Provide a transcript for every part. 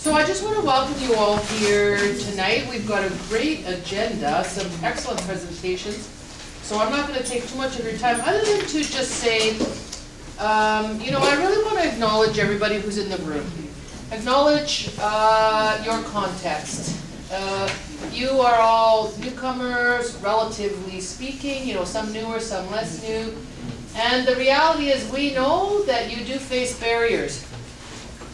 So I just want to welcome you all here tonight. We've got a great agenda, some excellent presentations. So I'm not going to take too much of your time other than to just say, I really want to acknowledge everybody who's in the room. Acknowledge your context. You are all newcomers, relatively speaking, some newer, some less new. And the reality is we know that you do face barriers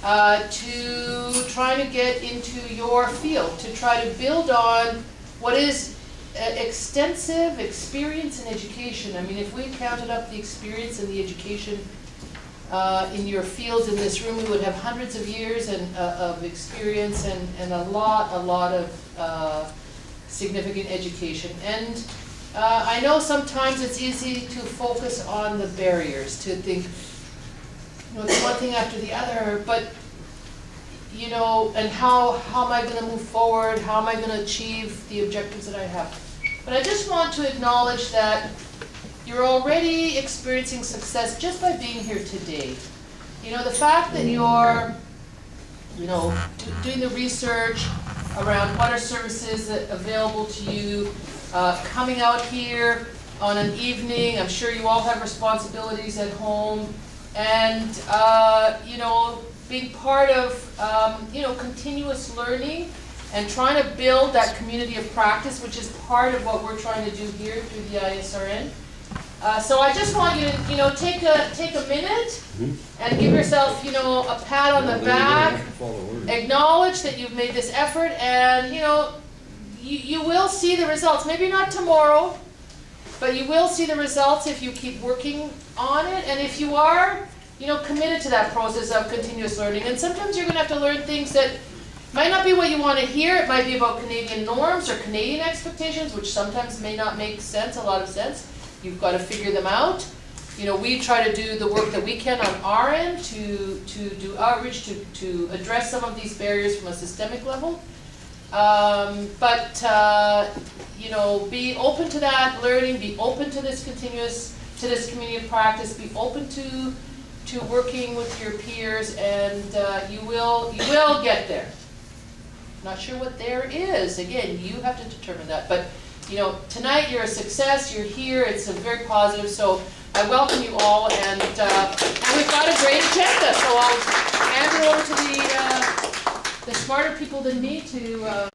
to try to get into your field, to try to build on what is extensive experience in education. I mean, if we counted up the experience and the education in your fields in this room, we would have hundreds of years of experience and a lot of significant education. And I know sometimes it's easy to focus on the barriers, to think, it's one thing after the other, but, and how am I going to move forward? How am I going to achieve the objectives that I have? But I just want to acknowledge that you're already experiencing success just by being here today. The fact that you're, doing the research around what are services available to you, coming out here on an evening. I'm sure you all have responsibilities at home, and being part of continuous learning and trying to build that community of practice, which is part of what we're trying to do here through the ISRN. So I just want you to take a minute and give yourself a pat on the back, acknowledge that you've made this effort, and you will see the results. Maybe not tomorrow, but you will see the results if you keep working on it, and if you are committed to that process of continuous learning. And sometimes you're going to have to learn things that might not be what you want to hear. It might be about Canadian norms or Canadian expectations, which sometimes may not make sense, a lot of sense. You've got to figure them out. We try to do the work that we can on our end to do outreach, to address some of these barriers from a systemic level. Be open to that learning, be open to this community of practice, be open to working with your peers, and you will get there. Not sure what there is. Again, you have to determine that. But tonight you're a success. You're here. It's a very positive. So I welcome you all, and we've got a great agenda. So I'll hand it over to the smarter people than me to.